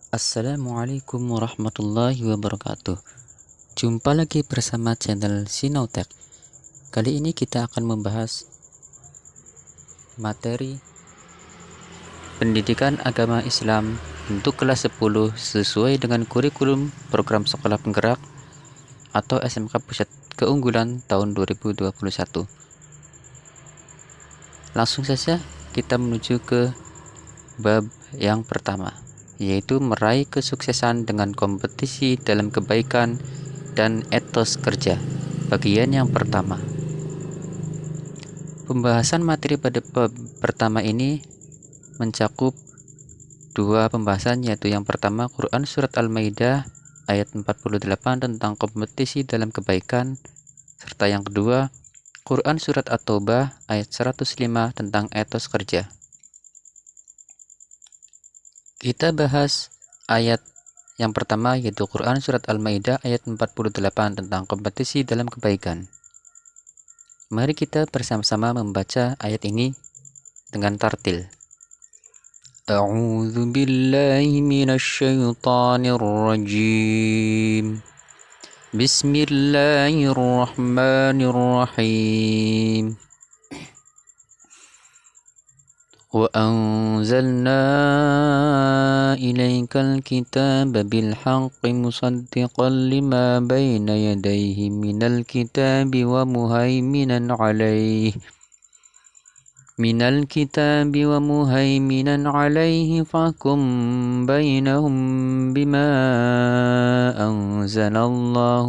Assalamualaikum warahmatullahi wabarakatuh. Jumpa lagi bersama channel Sinautek. Kali ini kita akan membahas materi pendidikan agama Islam untuk kelas 10 sesuai dengan kurikulum program sekolah penggerak atau SMK Pusat Keunggulan tahun 2021. Langsung saja kita menuju ke bab yang pertama, yaitu meraih kesuksesan dengan kompetisi dalam kebaikan dan etos kerja. Bagian yang pertama. Pembahasan materi pada bab pertama ini mencakup dua pembahasan, yaitu yang pertama Quran Surat Al-Maidah ayat 48 tentang kompetisi dalam kebaikan, serta yang kedua Quran Surat At-Taubah ayat 105 tentang etos kerja. Kita bahas ayat yang pertama, yaitu Quran Surat Al-Maidah ayat 48 tentang kompetisi dalam kebaikan. Mari kita bersama-sama membaca ayat ini dengan tartil. A'udzu billahi minasy syaithanir rajim. Bismillahirrahmanirrahim. وأنزلنا إليك الكتاب بالحق مصدقا لما بين يديه من الكتاب ومهيمنا عليه فاحكم بينهم بما أنزل الله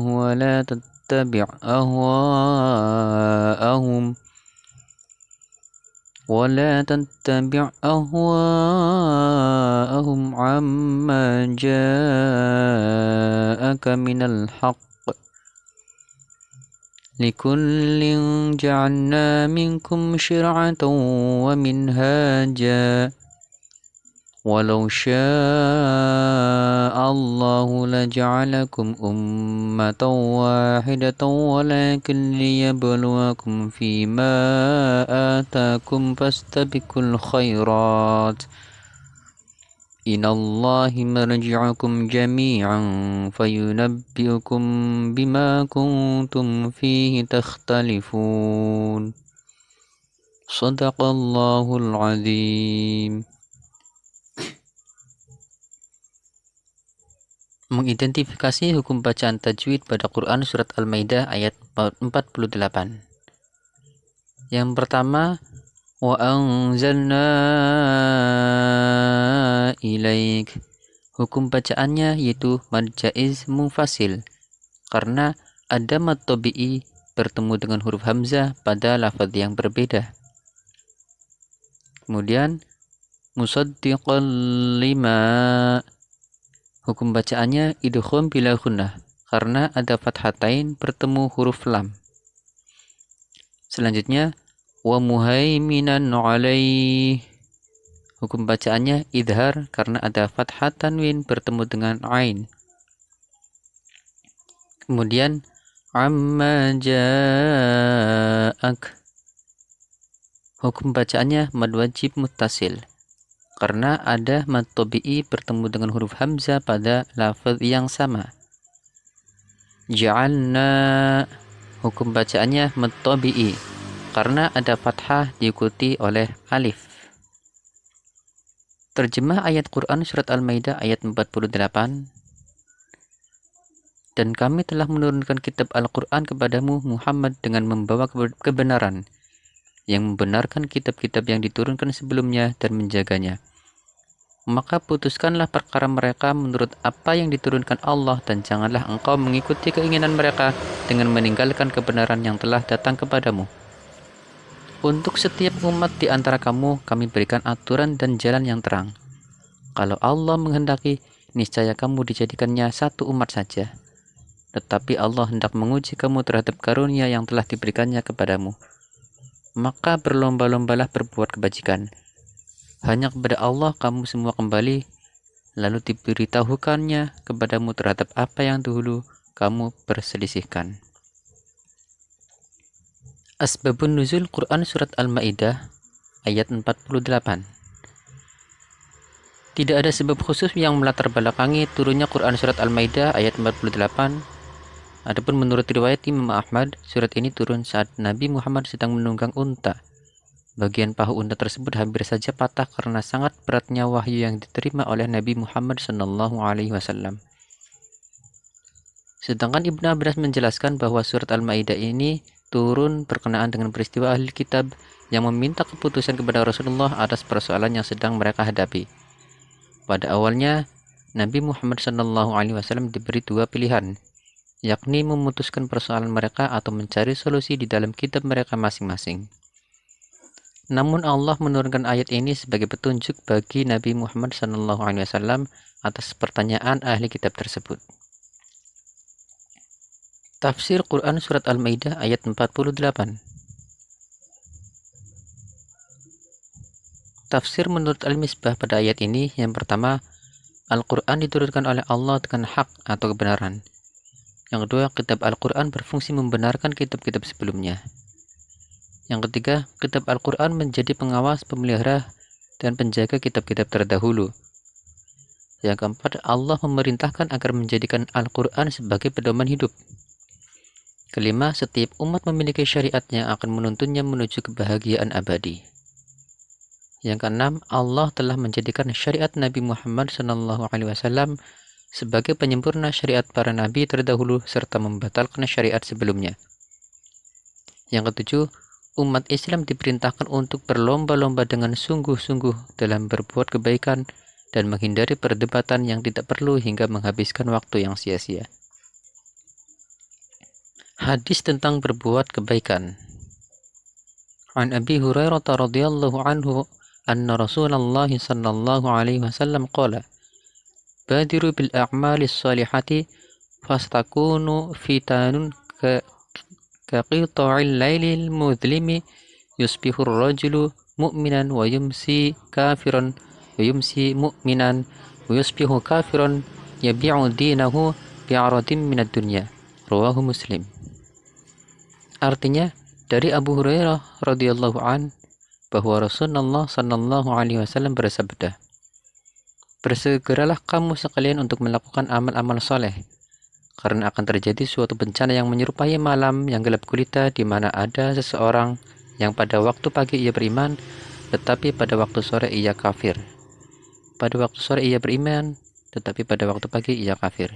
ولا تتبع أهواءهم عما جاءك من الحق لكل جعلنا منكم شرعة ومنهاجا ولو شاء الله لجعلكم أمة واحدة ولكن ليبلوكم فيما آتاكم فاستبقوا الخيرات إن الله مرجعكم جميعا فينبئكم بما كنتم فيه تختلفون صدق الله العظيم. Mengidentifikasi hukum bacaan tajwid pada Quran Surat Al-Maidah ayat 48. Yang pertama, wa anzalna ilaik. Hukum bacaannya yaitu mad jaiz munfasil, karena ada mad tabi'i bertemu dengan huruf hamzah pada lafaz yang berbeda. Kemudian musaddiqan lima. Hukum bacaannya idgham bila gunnah, karena ada fathatain bertemu huruf lam. Selanjutnya wa muhaiminan alaih. Hukum bacaannya idhar, karena ada fathah tanwin bertemu dengan ain. Kemudian amma ja'ak. Hukum bacaannya mad wajib muttasil, karena ada mad tabi'i bertemu dengan huruf hamzah pada lafaz yang sama. Ja'alna. Hukum bacaannya mad tabi'i, karena ada fathah diikuti oleh alif. Terjemah ayat Quran Surat Al-Maidah ayat 48. Dan kami telah menurunkan kitab Al-Quran kepadamu Muhammad dengan membawa kebenaran, yang membenarkan kitab-kitab yang diturunkan sebelumnya dan menjaganya. Maka putuskanlah perkara mereka menurut apa yang diturunkan Allah, dan janganlah engkau mengikuti keinginan mereka dengan meninggalkan kebenaran yang telah datang kepadamu. Untuk setiap umat di antara kamu, kami berikan aturan dan jalan yang terang. Kalau Allah menghendaki, niscaya kamu dijadikannya satu umat saja. Tetapi Allah hendak menguji kamu terhadap karunia yang telah diberikannya kepadamu. Maka berlomba-lombalah berbuat kebajikan. Hanya kepada Allah kamu semua kembali, lalu diberitahukannya kepadamu terhadap apa yang dahulu kamu perselisihkan. Asbabun Nuzul Quran Surat Al-Maidah ayat 48. Tidak ada sebab khusus yang melatar belakangi turunnya Quran surat Al-Maidah ayat 48. Adapun menurut riwayat Imam Ahmad, surat ini turun saat Nabi Muhammad sedang menunggang unta. Bagian paha unta tersebut hampir saja patah karena sangat beratnya wahyu yang diterima oleh Nabi Muhammad SAW. Sedangkan Ibnu Abbas menjelaskan bahwa surat Al-Maidah ini turun berkenaan dengan peristiwa ahli kitab yang meminta keputusan kepada Rasulullah atas persoalan yang sedang mereka hadapi. Pada awalnya, Nabi Muhammad SAW diberi dua pilihan, yakni memutuskan persoalan mereka atau mencari solusi di dalam kitab mereka masing-masing. Namun Allah menurunkan ayat ini sebagai petunjuk bagi Nabi Muhammad SAW atas pertanyaan ahli kitab tersebut. Tafsir Quran Surat Al-Maidah ayat 48. Tafsir menurut Al-Misbah pada ayat ini, yang pertama, Al-Quran diturunkan oleh Allah dengan hak atau kebenaran. Yang kedua, kitab Al-Quran berfungsi membenarkan kitab-kitab sebelumnya. Yang ketiga, kitab Al-Quran menjadi pengawas, pemelihara, dan penjaga kitab-kitab terdahulu. Yang keempat, Allah memerintahkan agar menjadikan Al-Quran sebagai pedoman hidup. Kelima, setiap umat memiliki syariat yang akan menuntunnya menuju kebahagiaan abadi. Yang keenam, Allah telah menjadikan syariat Nabi Muhammad SAW sebagai penyempurna syariat para nabi terdahulu serta membatalkan syariat sebelumnya. Yang ketujuh, umat Islam diperintahkan untuk berlomba-lomba dengan sungguh-sungguh dalam berbuat kebaikan dan menghindari perdebatan yang tidak perlu hingga menghabiskan waktu yang sia-sia. Hadis tentang berbuat kebaikan. An Abi Hurairah radhiyallahu anhu anna Rasulullah sallallahu alaihi wasallam qala badiru bil a'malis salihati fastakunu fitanun ka qita'il lailil mudlimi yusbihu ar-rajulu mu'minan wa yumsi kafiran wa yumsi mu'minan wa yusbihu kafiran yabi'u dinahu bi'aradin minad dunya. Rawahu Muslim. Artinya, dari Abu Hurairah radhiyallahu an bahwa Rasulullah sallallahu alaihi wasallam bersabda, "Bersegeralah kamu sekalian untuk melakukan amal-amal soleh, karena akan terjadi suatu bencana yang menyerupai malam yang gelap gulita di mana ada seseorang yang pada waktu pagi ia beriman, tetapi pada waktu sore ia kafir. Pada waktu sore ia beriman, tetapi pada waktu pagi ia kafir.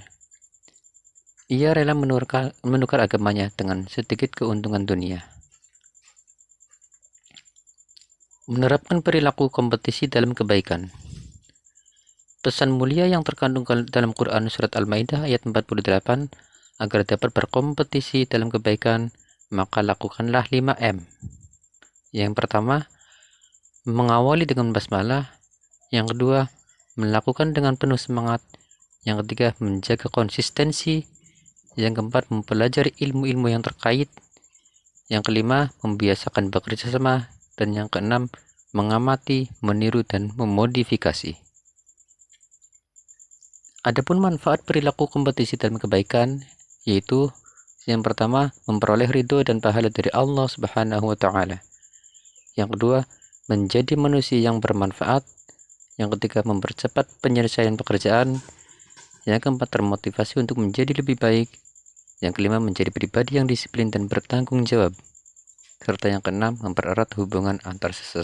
Ia rela menukar agamanya dengan sedikit keuntungan dunia." Menerapkan perilaku kompetisi dalam kebaikan. Pesan mulia yang terkandung dalam Quran Surat Al-Maidah ayat 48, agar dapat berkompetisi dalam kebaikan, maka lakukanlah 5M. Yang pertama, mengawali dengan basmalah. Yang kedua, melakukan dengan penuh semangat. Yang ketiga, menjaga konsistensi. Yang keempat, mempelajari ilmu-ilmu yang terkait. Yang kelima, membiasakan bekerja sama. Dan yang keenam, mengamati, meniru, dan memodifikasi. Adapun manfaat perilaku kompetisi dalam kebaikan, yaitu yang pertama, memperoleh ridho dan pahala dari Allah Subhanahu wa Ta'ala. Yang kedua, menjadi manusia yang bermanfaat. Yang ketiga, mempercepat penyelesaian pekerjaan. Yang keempat, termotivasi untuk menjadi lebih baik. Yang kelima, menjadi pribadi yang disiplin dan bertanggung jawab. Serta yang keenam, mempererat hubungan antar sesama.